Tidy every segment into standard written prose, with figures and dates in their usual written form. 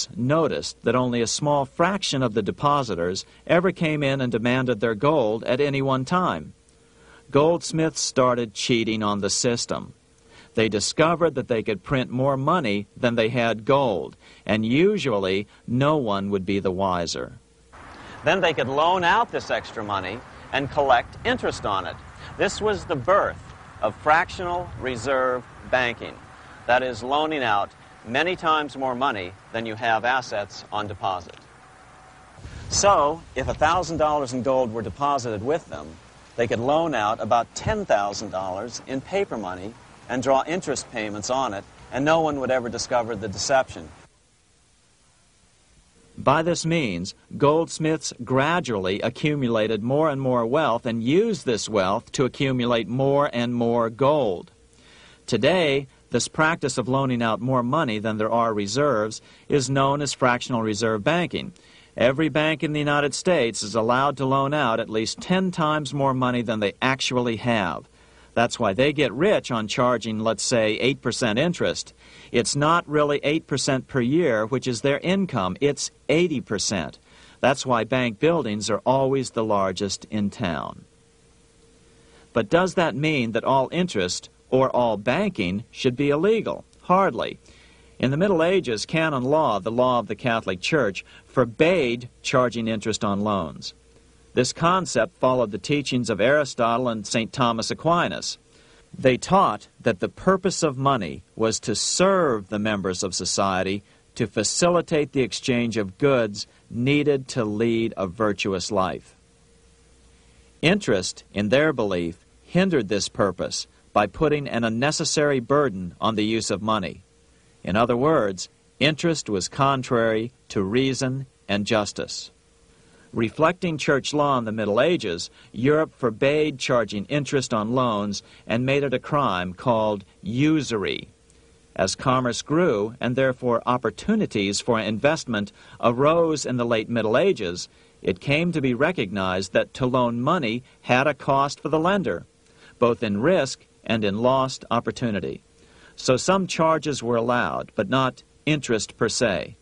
goldsmiths noticed that only a small fraction of the depositors ever came in and demanded their gold at any one time. Goldsmiths started cheating on the system. They discovered that they could print more money than they had gold, and usually no one would be the wiser. Then they could loan out this extra money and collect interest on it. This was the birth of fractional reserve banking. That is, loaning out many times more money than you have assets on deposit. So, if $1,000 in gold were deposited with them, they could loan out about $10,000 in paper money and draw interest payments on it, and no one would ever discover the deception. By this means, goldsmiths gradually accumulated more and more wealth and used this wealth to accumulate more and more gold. Today, this practice of loaning out more money than there are reserves is known as fractional reserve banking. Every bank in the United States is allowed to loan out at least 10 times more money than they actually have. That's why they get rich on charging, let's say, 8% interest. It's not really 8% per year, which is their income. It's 80%. That's why bank buildings are always the largest in town. But does that mean that all interest or all banking should be illegal? Hardly. In the Middle Ages, canon law, the law of the Catholic Church, forbade charging interest on loans. This concept followed the teachings of Aristotle and St. Thomas Aquinas. They taught that the purpose of money was to serve the members of society, to facilitate the exchange of goods needed to lead a virtuous life. Interest, in their belief, hindered this purpose by putting an unnecessary burden on the use of money. In other words, interest was contrary to reason and justice. Reflecting church law in the Middle Ages, Europe forbade charging interest on loans and made it a crime called usury. As commerce grew, and therefore opportunities for investment arose in the late Middle Ages, it came to be recognized that to loan money had a cost for the lender, both in risk and in lost opportunity. So some charges were allowed, but not interest per se.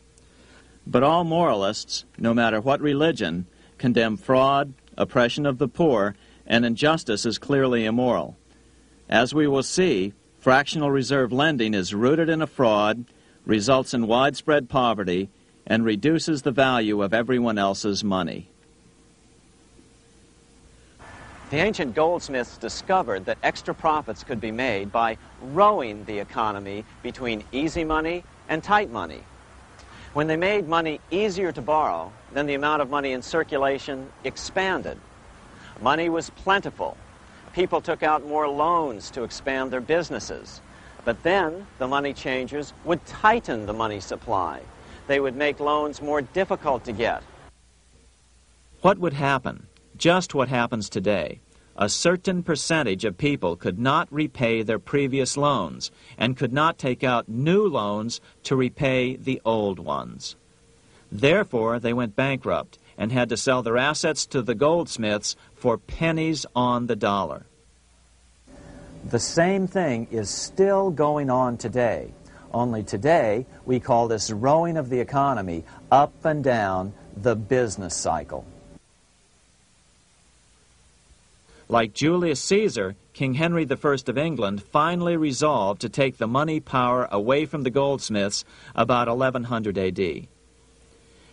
But all moralists, no matter what religion, condemn fraud, oppression of the poor, and injustice as clearly immoral. As we will see, fractional reserve lending is rooted in a fraud, results in widespread poverty, and reduces the value of everyone else's money. The ancient goldsmiths discovered that extra profits could be made by rowing the economy between easy money and tight money. When they made money easier to borrow, then the amount of money in circulation expanded. Money was plentiful. People took out more loans to expand their businesses. But then the money changers would tighten the money supply. They would make loans more difficult to get. What would happen? Just what happens today. A certain percentage of people could not repay their previous loans and could not take out new loans to repay the old ones. Therefore, they went bankrupt and had to sell their assets to the goldsmiths for pennies on the dollar. The same thing is still going on today. Only today, we call this rowing of the economy up and down the business cycle. Like Julius Caesar, King Henry I of England finally resolved to take the money power away from the goldsmiths about 1100 A.D.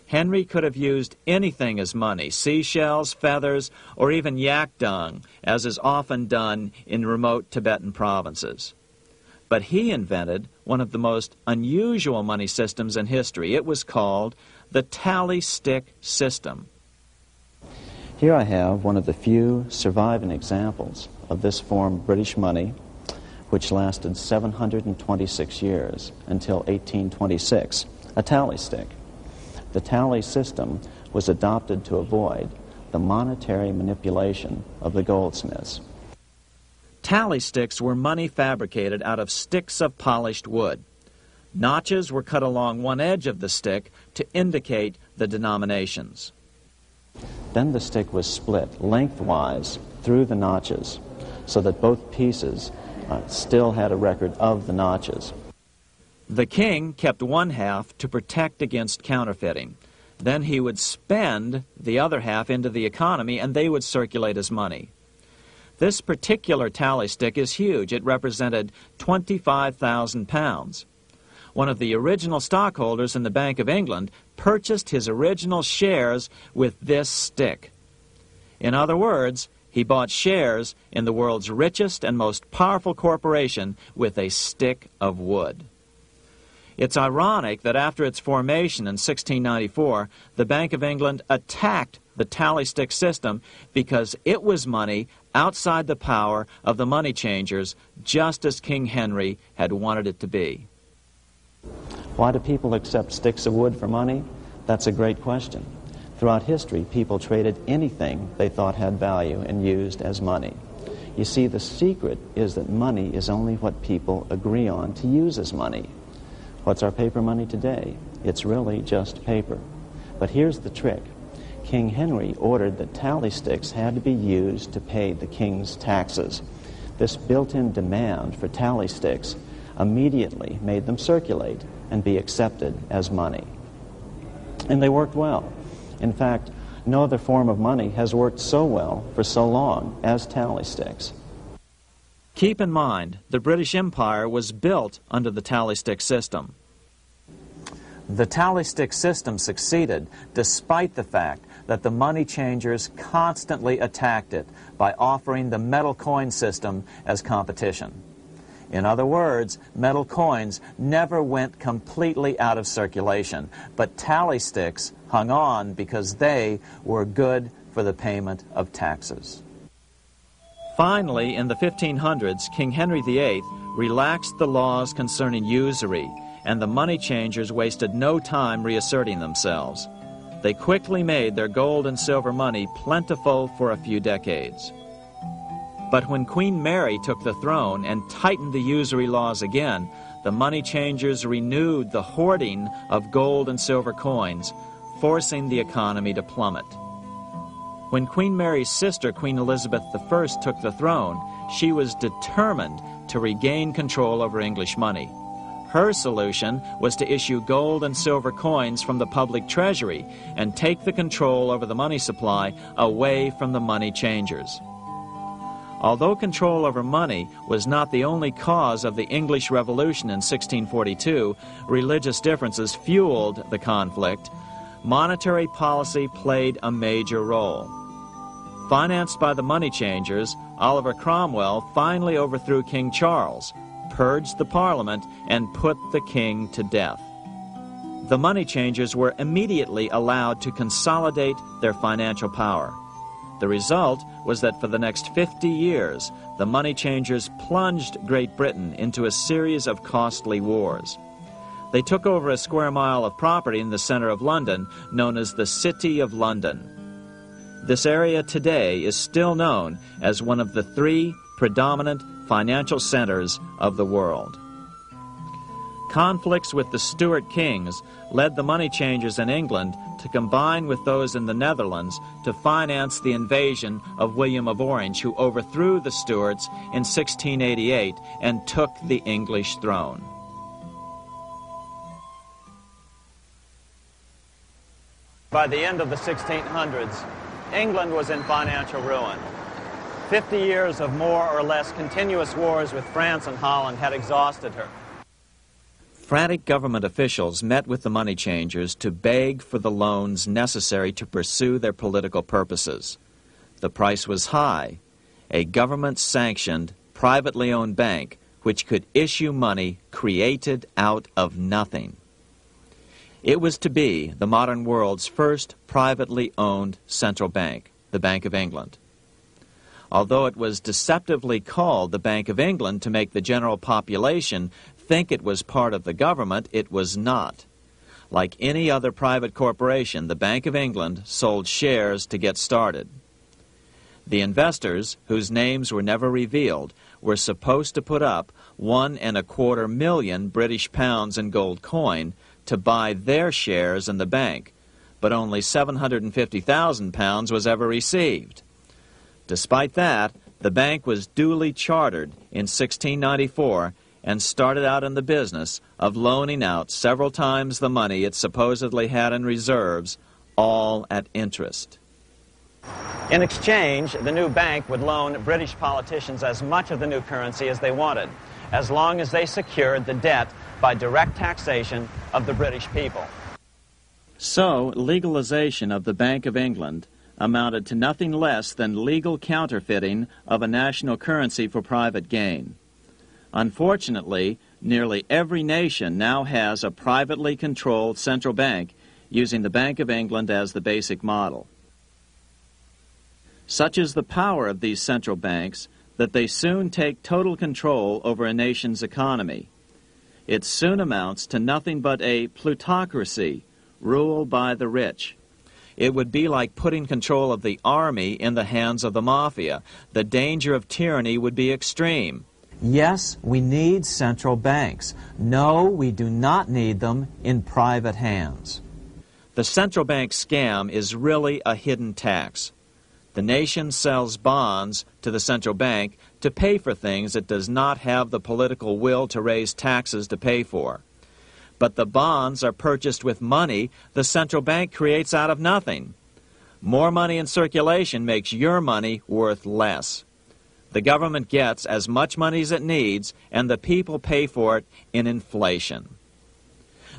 Henry could have used anything as money, seashells, feathers, or even yak dung, as is often done in remote Tibetan provinces. But he invented one of the most unusual money systems in history. It was called the tally stick system. Here I have one of the few surviving examples of this form of British money, which lasted 726 years until 1826, a tally stick. The tally system was adopted to avoid the monetary manipulation of the goldsmiths. Tally sticks were money fabricated out of sticks of polished wood. Notches were cut along one edge of the stick to indicate the denominations. Then the stick was split lengthwise through the notches so that both pieces still had a record of the notches. The king kept one half to protect against counterfeiting. Then he would spend the other half into the economy, and they would circulate as money. This particular tally stick is huge. It represented 25,000 pounds. One of the original stockholders in the Bank of England purchased his original shares with this stick. In other words, he bought shares in the world's richest and most powerful corporation with a stick of wood. It's ironic that after its formation in 1694, the Bank of England attacked the tally stick system because it was money outside the power of the money changers, just as King Henry had wanted it to be. Why do people accept sticks of wood for money? That's a great question. Throughout history, people traded anything they thought had value and used as money. You see, the secret is that money is only what people agree on to use as money. What's our paper money today? It's really just paper. But here's the trick. King Henry ordered that tally sticks had to be used to pay the king's taxes. This built-in demand for tally sticks immediately made them circulate and be accepted as money. And they worked well. In fact, no other form of money has worked so well for so long as tally sticks. Keep in mind, the British Empire was built under the tally stick system. The tally stick system succeeded despite the fact that the money changers constantly attacked it by offering the metal coin system as competition. In other words, metal coins never went completely out of circulation, but tally sticks hung on because they were good for the payment of taxes. Finally, in the 1500s, King Henry VIII relaxed the laws concerning usury, and the money changers wasted no time reasserting themselves. They quickly made their gold and silver money plentiful for a few decades. But when Queen Mary took the throne and tightened the usury laws again, the money changers renewed the hoarding of gold and silver coins, forcing the economy to plummet. When Queen Mary's sister, Queen Elizabeth I, took the throne, she was determined to regain control over English money. Her solution was to issue gold and silver coins from the public treasury and take the control over the money supply away from the money changers. Although control over money was not the only cause of the English Revolution in 1642, religious differences fueled the conflict. Monetary policy played a major role. Financed by the money changers, Oliver Cromwell finally overthrew King Charles, purged the Parliament, and put the king to death. The money changers were immediately allowed to consolidate their financial power. The result was that for the next 50 years, the money changers plunged Great Britain into a series of costly wars. They took over a square mile of property in the center of London, known as the City of London. This area today is still known as one of the 3 predominant financial centers of the world. Conflicts with the Stuart kings led the money changers in England to combine with those in the Netherlands to finance the invasion of William of Orange, who overthrew the Stuarts in 1688 and took the English throne. By the end of the 1600s, England was in financial ruin. 50 years of more or less continuous wars with France and Holland had exhausted her. Frantic government officials met with the money changers to beg for the loans necessary to pursue their political purposes. The price was high. A government-sanctioned, privately owned bank which could issue money created out of nothing. It was to be the modern world's first privately owned central bank, the Bank of England. Although it was deceptively called the Bank of England to make the general population think it was part of the government, it was not. Like any other private corporation, the Bank of England sold shares to get started. The investors, whose names were never revealed, were supposed to put up £1.25 million British pounds in gold coin to buy their shares in the bank, but only £750,000 was ever received. Despite that, the bank was duly chartered in 1694 and started out in the business of loaning out several times the money it supposedly had in reserves, all at interest. In exchange, the new bank would loan British politicians as much of the new currency as they wanted, as long as they secured the debt by direct taxation of the British people. So, legalization of the Bank of England amounted to nothing less than legal counterfeiting of a national currency for private gain. Unfortunately, nearly every nation now has a privately controlled central bank using the Bank of England as the basic model. Such is the power of these central banks that they soon take total control over a nation's economy. It soon amounts to nothing but a plutocracy, ruled by the rich. It would be like putting control of the army in the hands of the mafia. The danger of tyranny would be extreme. Yes, we need central banks. No, we do not need them in private hands. The central bank scam is really a hidden tax. The nation sells bonds to the central bank to pay for things it does not have the political will to raise taxes to pay for. But the bonds are purchased with money the central bank creates out of nothing. More money in circulation makes your money worth less. The government gets as much money as it needs, and the people pay for it in inflation.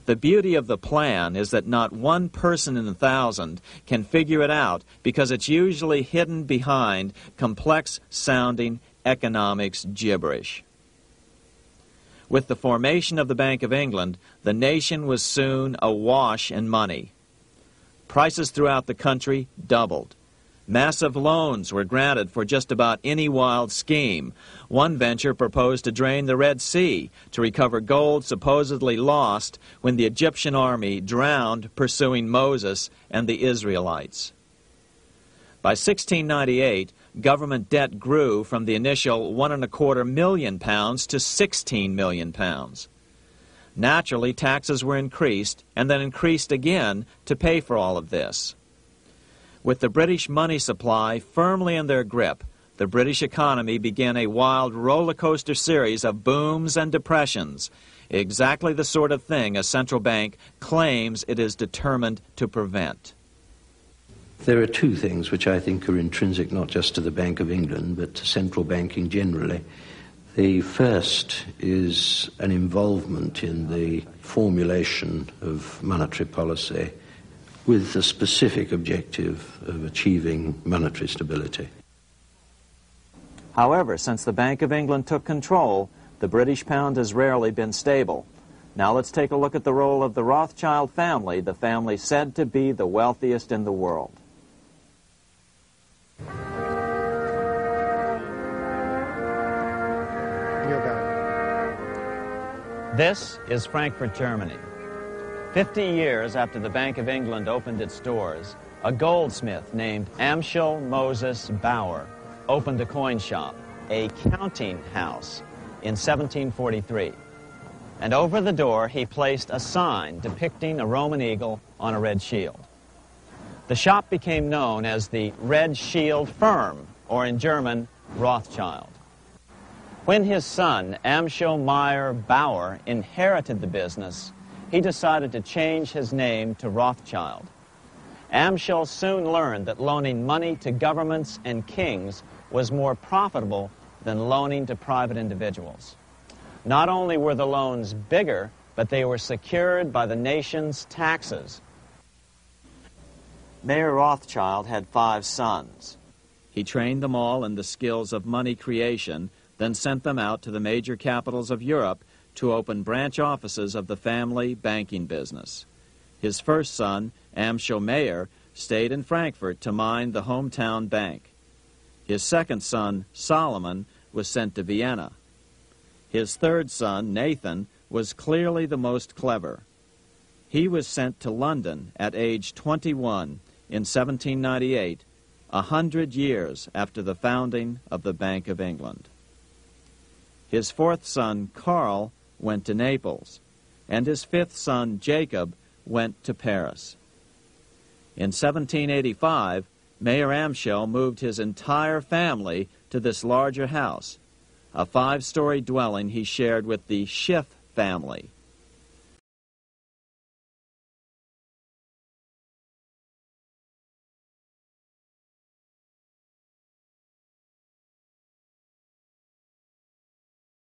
The beauty of the plan is that not one person in 1,000 can figure it out because it's usually hidden behind complex-sounding economics gibberish. With the formation of the Bank of England, the nation was soon awash in money. Prices throughout the country doubled. Massive loans were granted for just about any wild scheme. One venture proposed to drain the Red Sea to recover gold supposedly lost when the Egyptian army drowned pursuing Moses and the Israelites. By 1698, government debt grew from the initial £1.25 million to £16 million. Naturally, taxes were increased and then increased again to pay for all of this. With the British money supply firmly in their grip, the British economy began a wild roller coaster series of booms and depressions, exactly the sort of thing a central bank claims it is determined to prevent. There are two things which I think are intrinsic not just to the Bank of England but to central banking generally. The first is an involvement in the formulation of monetary policy with the specific objective of achieving monetary stability. However, since the Bank of England took control, the British pound has rarely been stable. Now let's take a look at the role of the Rothschild family, the family said to be the wealthiest in the world. This is Frankfurt, Germany. 50 years after the Bank of England opened its doors, a goldsmith named Amschel Moses Bauer opened a coin shop, a counting house, in 1743. And over the door he placed a sign depicting a Roman eagle on a red shield. The shop became known as the Red Shield Firm, or in German, Rothschild. When his son, Amschel Meyer Bauer, inherited the business, he decided to change his name to Rothschild. Amschel soon learned that loaning money to governments and kings was more profitable than loaning to private individuals. Not only were the loans bigger, but they were secured by the nation's taxes. Mayer Rothschild had 5 sons. He trained them all in the skills of money creation, then sent them out to the major capitals of Europe to open branch offices of the family banking business. His first son, Amschel Meyer, stayed in Frankfurt to mind the hometown bank. His second son, Solomon, was sent to Vienna. His third son, Nathan, was clearly the most clever. He was sent to London at age 21 in 1798, 100 years after the founding of the Bank of England. His fourth son, Karl, went to Naples, and his fifth son, Jacob, went to Paris. In 1785, Mayer Amschel moved his entire family to this larger house, a 5-story dwelling he shared with the Schiff family.